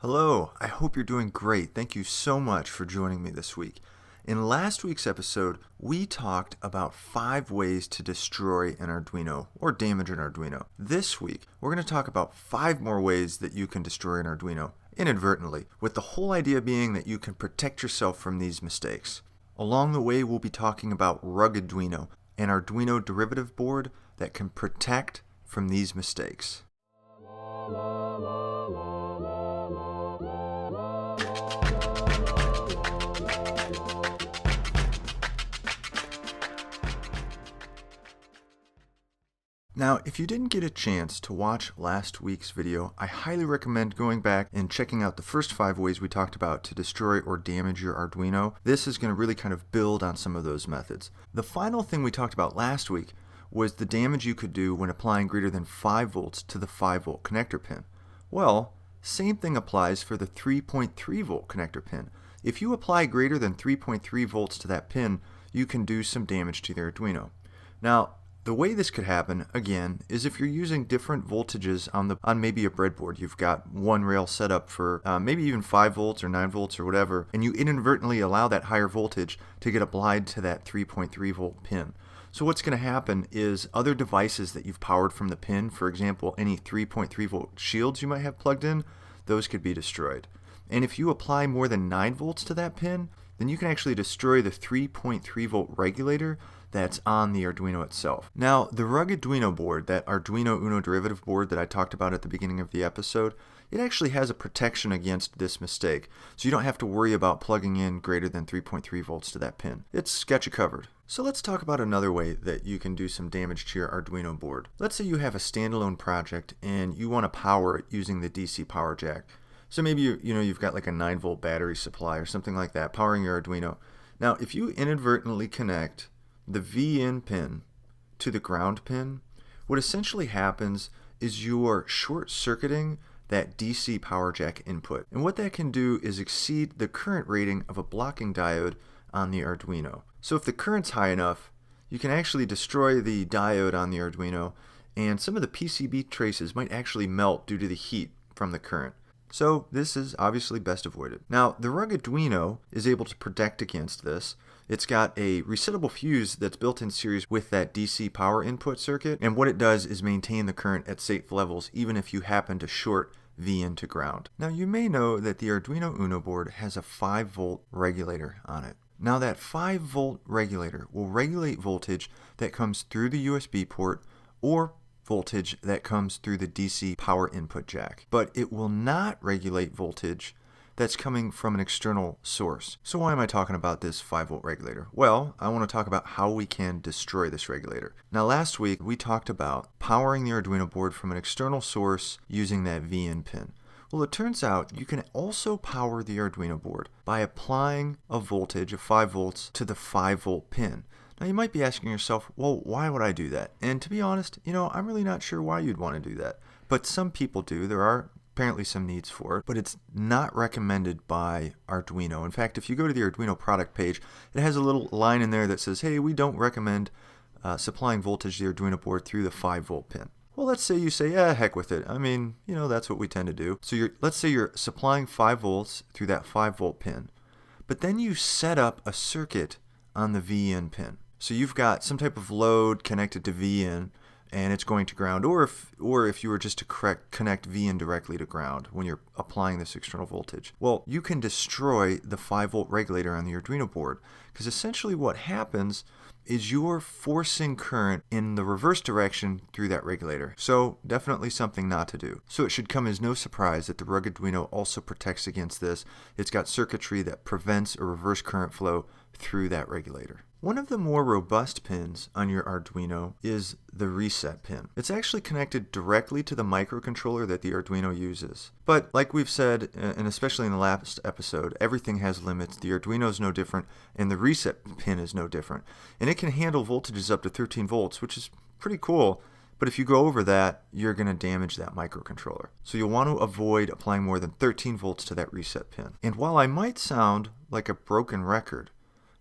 Hello, I hope you're doing great. Thank you so much for joining me this week. In last week's episode, we talked about 5 ways to destroy an Arduino or damage an Arduino. This week, we're going to talk about 5 more ways that you can destroy an Arduino inadvertently, with the whole idea being that you can protect yourself from these mistakes. Along the way, we'll be talking about Rugarduino, an Arduino derivative board that can protect from these mistakes. Now, if you didn't get a chance to watch last week's video, I highly recommend going back and checking out the first 5 ways we talked about to destroy or damage your Arduino. This is going to really kind of build on some of those methods. The final thing we talked about last week was the damage you could do when applying greater than 5 volts to the 5-volt connector pin. Well, same thing applies for the 3.3 volt connector pin. If you apply greater than 3.3 volts to that pin, you can do some damage to the Arduino. Now, the way this could happen, again, is if you're using different voltages on maybe a breadboard. You've got one rail set up for maybe even 5 volts or 9 volts or whatever, and you inadvertently allow that higher voltage to get applied to that 3.3 volt pin. So what's going to happen is other devices that you've powered from the pin, for example, any 3.3 volt shields you might have plugged in, those could be destroyed. And if you apply more than 9 volts to that pin, then you can actually destroy the 3.3 volt regulator that's on the Arduino itself. Now, the Rugarduino board, that Arduino UNO derivative board that I talked about at the beginning of the episode, it actually has a protection against this mistake, so you don't have to worry about plugging in greater than 3.3 volts to that pin. It's got you covered. So let's talk about another way that you can do some damage to your Arduino board. Let's say you have a standalone project and you want to power it using the DC power jack. So maybe you've got like a 9 volt battery supply or something like that powering your Arduino. Now, if you inadvertently connect the V-in pin to the ground pin, what essentially happens is you're short-circuiting that DC power jack input. And what that can do is exceed the current rating of a blocking diode on the Arduino. So if the current's high enough, you can actually destroy the diode on the Arduino, and some of the PCB traces might actually melt due to the heat from the current. So this is obviously best avoided. Now, the Rugarduino is able to protect against this. It's got a resettable fuse that's built in series with that DC power input circuit, and what it does is maintain the current at safe levels even if you happen to short V-in to ground. Now, you may know that the Arduino UNO board has a 5 volt regulator on it. Now, that 5 volt regulator will regulate voltage that comes through the USB port or voltage that comes through the DC power input jack, but it will not regulate voltage that's coming from an external source. So why am I talking about this 5 volt regulator? Well, I want to talk about how we can destroy this regulator. Now, last week we talked about powering the Arduino board from an external source using that V-in pin. Well, it turns out you can also power the Arduino board by applying a voltage of 5 volts to the 5 volt pin. Now, you might be asking yourself, well, why would I do that? And to be honest, I'm really not sure why you'd want to do that. But some people do. There are apparently some needs for it, but it's not recommended by Arduino. In fact, if you go to the Arduino product page, it has a little line in there that says, hey, we don't recommend supplying voltage to the Arduino board through the 5 volt pin. Well, let's say you say, yeah, heck with it. I mean, that's what we tend to do. So let's say you're supplying 5 volts through that 5 volt pin, but then you set up a circuit on the V-in pin. So you've got some type of load connected to V-in, and it's going to ground, or if you were just to connect V-in directly to ground when you're applying this external voltage. Well, you can destroy the 5 volt regulator on the Arduino board, because essentially what happens is you're forcing current in the reverse direction through that regulator. So definitely something not to do. So it should come as no surprise that the Rugarduino also protects against this. It's got circuitry that prevents a reverse current flow through that regulator. One of the more robust pins on your Arduino is the reset pin. It's actually connected directly to the microcontroller that the Arduino uses. But like we've said, and especially in the last episode, everything has limits. The Arduino is no different, and the reset pin is no different. And it can handle voltages up to 13 volts, which is pretty cool. But if you go over that, you're going to damage that microcontroller. So you'll want to avoid applying more than 13 volts to that reset pin. And while I might sound like a broken record,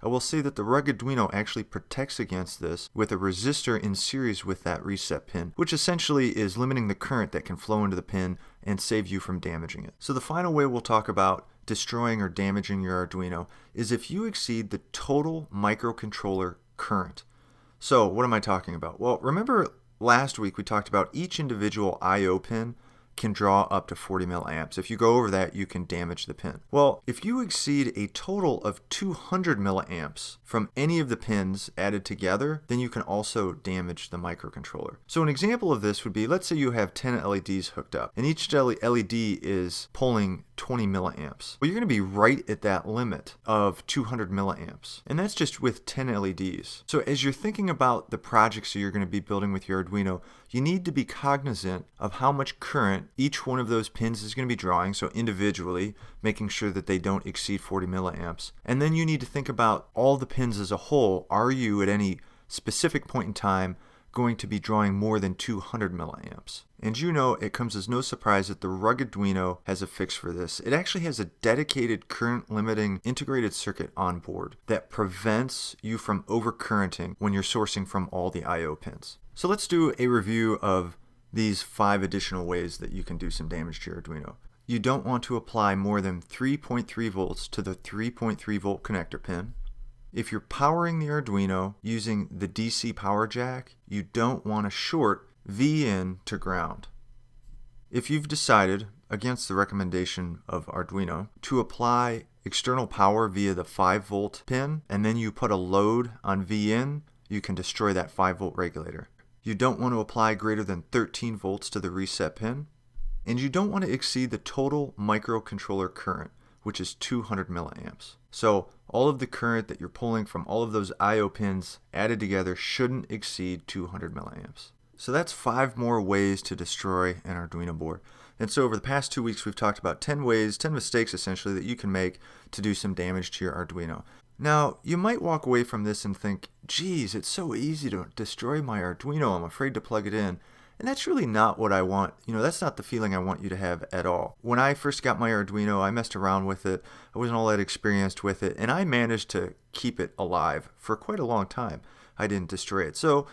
I will say that the Rugarduino actually protects against this with a resistor in series with that reset pin, which essentially is limiting the current that can flow into the pin and save you from damaging it. So the final way we'll talk about destroying or damaging your Arduino is if you exceed the total microcontroller current. So what am I talking about? Well, remember last week we talked about each individual I/O pin can draw up to 40 milliamps. If you go over that, you can damage the pin. Well, if you exceed a total of 200 milliamps from any of the pins added together, then you can also damage the microcontroller. So an example of this would be, let's say you have 10 LEDs hooked up, and each LED is pulling 20 milliamps. Well, you're going to be right at that limit of 200 milliamps, and that's just with 10 LEDs. So as you're thinking about the projects that you're going to be building with your Arduino, you need to be cognizant of how much current each one of those pins is going to be drawing, so individually, making sure that they don't exceed 40 milliamps. And then you need to think about all the pins as a whole. Are you at any specific point in time going to be drawing more than 200 milliamps? And you know, it comes as no surprise that the Arduino has a fix for this. It actually has a dedicated current limiting integrated circuit on board that prevents you from overcurrenting when you're sourcing from all the I/O pins. So let's do a review of these 5 additional ways that you can do some damage to your Arduino. You don't want to apply more than 3.3 volts to the 3.3 volt connector pin. If you're powering the Arduino using the DC power jack, you don't want to short V in to ground. If you've decided, against the recommendation of Arduino, to apply external power via the 5 volt pin, and then you put a load on V in, you can destroy that 5 volt regulator. You don't want to apply greater than 13 volts to the reset pin, and you don't want to exceed the total microcontroller current, which is 200 milliamps. So all of the current that you're pulling from all of those I/O pins added together shouldn't exceed 200 milliamps. So that's 5 more ways to destroy an Arduino board. And so over the past 2 weeks, we've talked about 10 ways, 10 mistakes essentially, that you can make to do some damage to your Arduino. Now, you might walk away from this and think, geez, it's so easy to destroy my Arduino, I'm afraid to plug it in. And that's really not what I want. That's not the feeling I want you to have at all. When I first got my Arduino, I messed around with it. I wasn't all that experienced with it, and I managed to keep it alive for quite a long time. I didn't destroy it. So,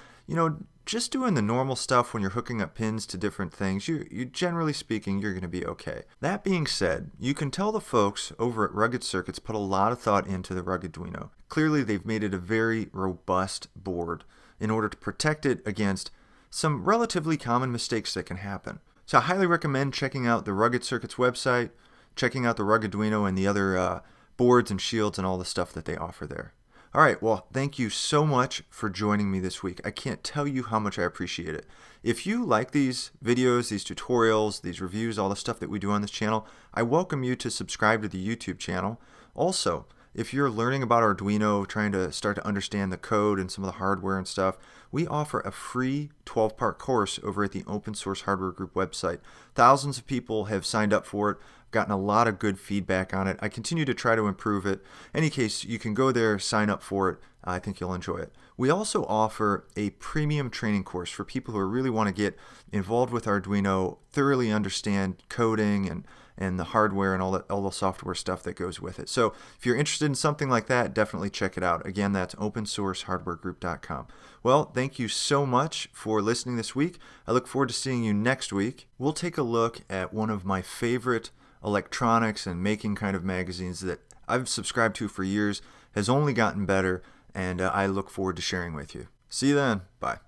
just doing the normal stuff when you're hooking up pins to different things, you generally speaking, you're going to be okay. That being said, you can tell the folks over at Rugged Circuits put a lot of thought into the Arduino. Clearly, they've made it a very robust board in order to protect it against some relatively common mistakes that can happen. So I highly recommend checking out the Rugged Circuits website, checking out the Arduino and the other boards and shields and all the stuff that they offer there. All right, well, thank you so much for joining me this week. I can't tell you how much I appreciate it. If you like these videos, these tutorials, these reviews, all the stuff that we do on this channel, I welcome you to subscribe to the YouTube channel. Also, if you're learning about Arduino, trying to start to understand the code and some of the hardware and stuff, we offer a free 12-part course over at the Open Source Hardware Group website. Thousands of people have signed up for it, gotten a lot of good feedback on it. I continue to try to improve it. In any case, you can go there, sign up for it. I think you'll enjoy it. We also offer a premium training course for people who really want to get involved with Arduino, thoroughly understand coding and the hardware and all the software stuff that goes with it. So if you're interested in something like that, definitely check it out. Again, that's opensourcehardwaregroup.com. Well, thank you so much for listening this week. I look forward to seeing you next week. We'll take a look at one of my favorite electronics and making kind of magazines that I've subscribed to for years, has only gotten better, and I look forward to sharing with you. See you then. Bye.